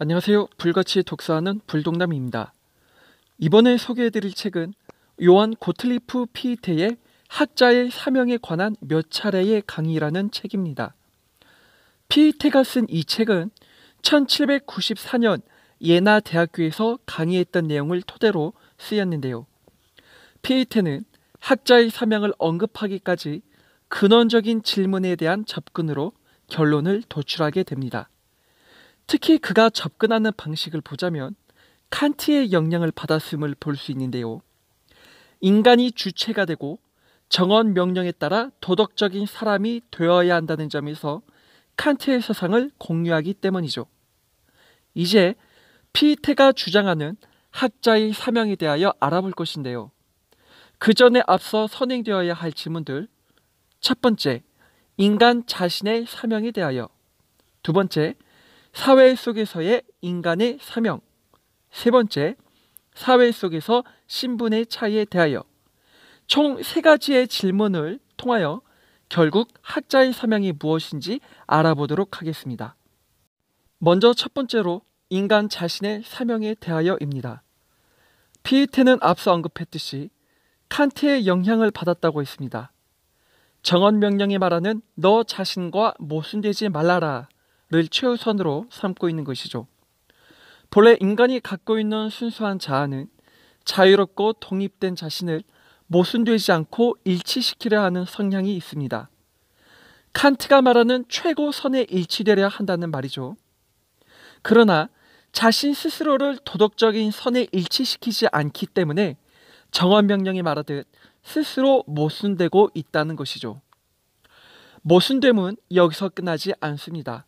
안녕하세요. 불같이 독서하는 불독남입니다. 이번에 소개해드릴 책은 요한 고틀리프 피히테의 학자의 사명에 관한 몇 차례의 강의라는 책입니다. 피히테가 쓴 이 책은 1794년 예나 대학교에서 강의했던 내용을 토대로 쓰였는데요. 피히테는 학자의 사명을 언급하기까지 근원적인 질문에 대한 접근으로 결론을 도출하게 됩니다. 특히 그가 접근하는 방식을 보자면 칸트의 영향을 받았음을 볼 수 있는데요. 인간이 주체가 되고 정언 명령에 따라 도덕적인 사람이 되어야 한다는 점에서 칸트의 사상을 공유하기 때문이죠. 이제 피히테가 주장하는 학자의 사명에 대하여 알아볼 것인데요. 그 전에 앞서 선행되어야 할 질문들. 첫 번째, 인간 자신의 사명에 대하여. 두 번째, 사회 속에서의 인간의 사명. 세 번째, 사회 속에서 신분의 차이에 대하여. 총 3가지의 질문을 통하여 결국 학자의 사명이 무엇인지 알아보도록 하겠습니다. 먼저 첫 번째로 인간 자신의 사명에 대하여입니다. 피히테는 앞서 언급했듯이 칸트의 영향을 받았다고 했습니다. 정언 명령에 말하는 너 자신과 모순되지 말라라 를 최우선으로 삼고 있는 것이죠. 본래 인간이 갖고 있는 순수한 자아는 자유롭고 독립된 자신을 모순되지 않고 일치시키려 하는 성향이 있습니다. 칸트가 말하는 최고선에 일치되려 한다는 말이죠. 그러나 자신 스스로를 도덕적인 선에 일치시키지 않기 때문에 정언명령이 말하듯 스스로 모순되고 있다는 것이죠. 모순됨은 여기서 끝나지 않습니다.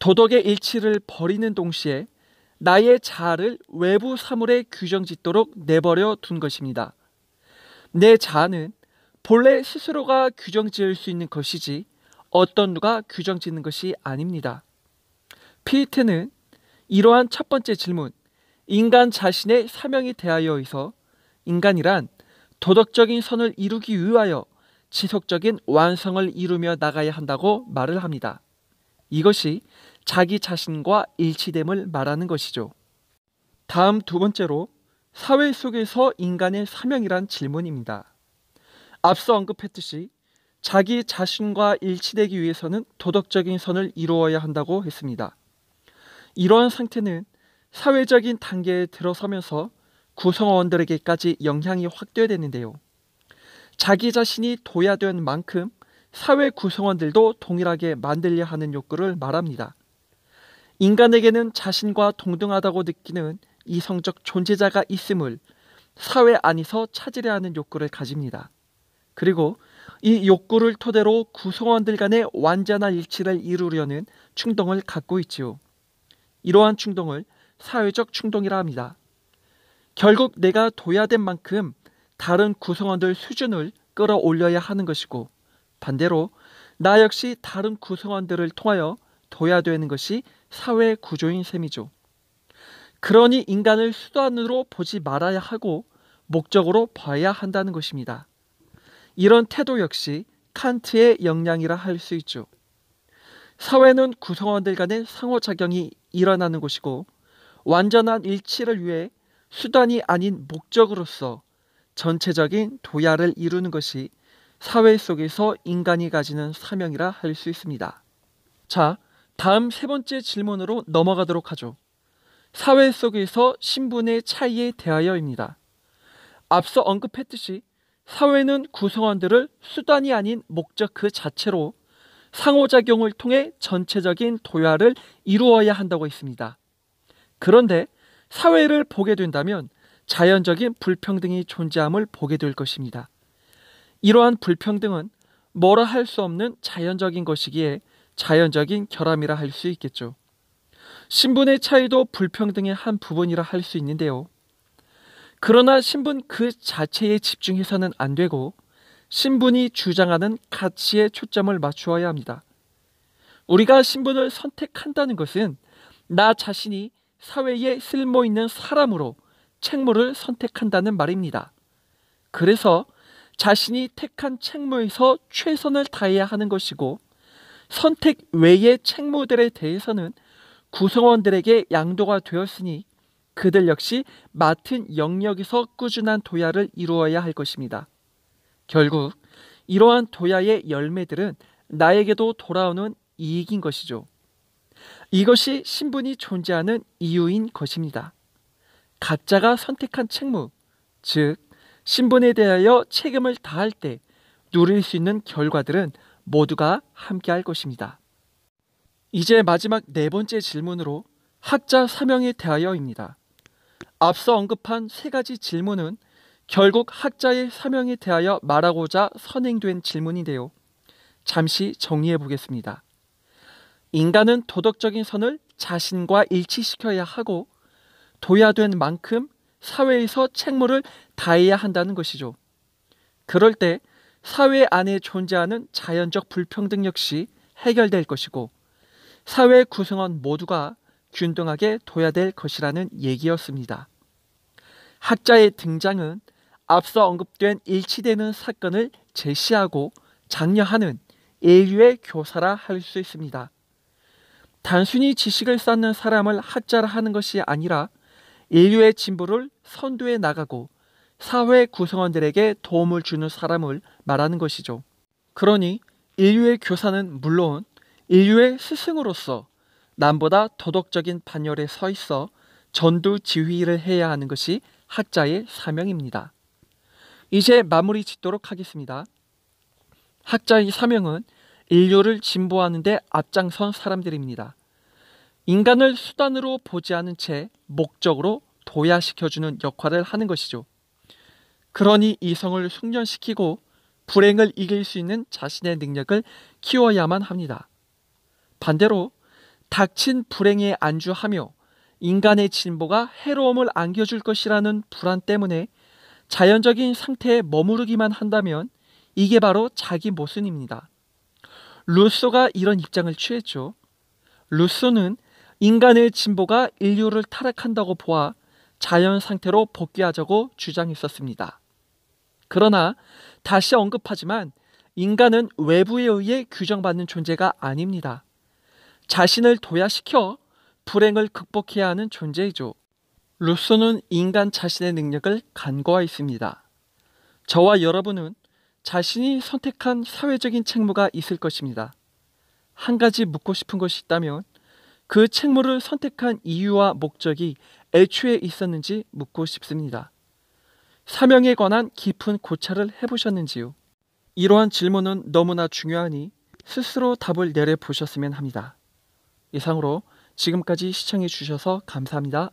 도덕의 일치를 버리는 동시에 나의 자아를 외부 사물에 규정짓도록 내버려 둔 것입니다. 내 자아는 본래 스스로가 규정지을 수 있는 것이지 어떤 누가 규정짓는 것이 아닙니다. 피히테는 이러한 첫 번째 질문, 인간 자신의 사명에 대하여에서 인간이란 도덕적인 선을 이루기 위하여 지속적인 완성을 이루며 나가야 한다고 말을 합니다. 이것이 자기 자신과 일치됨을 말하는 것이죠. 다음 두 번째로 사회 속에서 인간의 사명이란 질문입니다. 앞서 언급했듯이 자기 자신과 일치되기 위해서는 도덕적인 선을 이루어야 한다고 했습니다. 이러한 상태는 사회적인 단계에 들어서면서 구성원들에게까지 영향이 확대되는데요. 자기 자신이 도야된 만큼 사회 구성원들도 동일하게 만들려 하는 욕구를 말합니다. 인간에게는 자신과 동등하다고 느끼는 이성적 존재자가 있음을 사회 안에서 찾으려 하는 욕구를 가집니다. 그리고 이 욕구를 토대로 구성원들 간의 완전한 일치를 이루려는 충동을 갖고 있지요. 이러한 충동을 사회적 충동이라 합니다. 결국 내가 도야된 만큼 다른 구성원들 수준을 끌어올려야 하는 것이고 반대로 나 역시 다른 구성원들을 통하여 도야되는 것이 사회 구조인 셈이죠. 그러니 인간을 수단으로 보지 말아야 하고 목적으로 봐야 한다는 것입니다. 이런 태도 역시 칸트의 역량이라 할 수 있죠. 사회는 구성원들 간의 상호작용이 일어나는 곳이고 완전한 일치를 위해 수단이 아닌 목적으로서 전체적인 도야를 이루는 것이 사회 속에서 인간이 가지는 사명이라 할 수 있습니다. 자, 다음 세 번째 질문으로 넘어가도록 하죠. 사회 속에서 신분의 차이에 대하여입니다. 앞서 언급했듯이 사회는 구성원들을 수단이 아닌 목적 그 자체로 상호작용을 통해 전체적인 도야를 이루어야 한다고 했습니다. 그런데 사회를 보게 된다면 자연적인 불평등이 존재함을 보게 될 것입니다. 이러한 불평등은 뭐라 할 수 없는 자연적인 것이기에 자연적인 결함이라 할 수 있겠죠. 신분의 차이도 불평등의 한 부분이라 할 수 있는데요. 그러나 신분 그 자체에 집중해서는 안 되고 신분이 주장하는 가치에 초점을 맞추어야 합니다. 우리가 신분을 선택한다는 것은 나 자신이 사회에 쓸모있는 사람으로 책무를 선택한다는 말입니다. 그래서 자신이 택한 책무에서 최선을 다해야 하는 것이고 선택 외의 책무들에 대해서는 구성원들에게 양도가 되었으니 그들 역시 맡은 영역에서 꾸준한 도야를 이루어야 할 것입니다. 결국 이러한 도야의 열매들은 나에게도 돌아오는 이익인 것이죠. 이것이 신분이 존재하는 이유인 것입니다. 각자가 선택한 책무, 즉 신분에 대하여 책임을 다할 때 누릴 수 있는 결과들은 모두가 함께할 것입니다. 이제 마지막 네 번째 질문으로 학자 사명에 대하여입니다. 앞서 언급한 세 가지 질문은 결국 학자의 사명에 대하여 말하고자 선행된 질문인데요. 잠시 정리해 보겠습니다. 인간은 도덕적인 선을 자신과 일치시켜야 하고 도야된 만큼 사회에서 책무를 다해야 한다는 것이죠. 그럴 때 사회 안에 존재하는 자연적 불평등 역시 해결될 것이고 사회 구성원 모두가 균등하게 둬야될 것이라는 얘기였습니다. 학자의 등장은 앞서 언급된 일치되는 사건을 제시하고 장려하는 인류의 교사라 할 수 있습니다. 단순히 지식을 쌓는 사람을 학자라 하는 것이 아니라 인류의 진보를 선도해 나가고 사회 구성원들에게 도움을 주는 사람을 말하는 것이죠. 그러니 인류의 교사는 물론 인류의 스승으로서 남보다 도덕적인 반열에 서 있어 전도 지휘를 해야 하는 것이 학자의 사명입니다. 이제 마무리 짓도록 하겠습니다. 학자의 사명은 인류를 진보하는 데 앞장선 사람들입니다. 인간을 수단으로 보지 않은 채 목적으로 도야시켜주는 역할을 하는 것이죠. 그러니 이성을 숙련시키고 불행을 이길 수 있는 자신의 능력을 키워야만 합니다. 반대로 닥친 불행에 안주하며 인간의 진보가 해로움을 안겨줄 것이라는 불안 때문에 자연적인 상태에 머무르기만 한다면 이게 바로 자기 모순입니다. 루소가 이런 입장을 취했죠. 루소는 인간의 진보가 인류를 타락한다고 보아 자연 상태로 복귀하자고 주장했었습니다. 그러나 다시 언급하지만 인간은 외부에 의해 규정받는 존재가 아닙니다. 자신을 도야시켜 불행을 극복해야 하는 존재이죠. 루소는 인간 자신의 능력을 간과했습니다. 저와 여러분은 자신이 선택한 사회적인 책무가 있을 것입니다. 한 가지 묻고 싶은 것이 있다면 그 책무를 선택한 이유와 목적이 애초에 있었는지 묻고 싶습니다. 사명에 관한 깊은 고찰을 해보셨는지요? 이러한 질문은 너무나 중요하니 스스로 답을 내려보셨으면 합니다. 이상으로 지금까지 시청해 주셔서 감사합니다.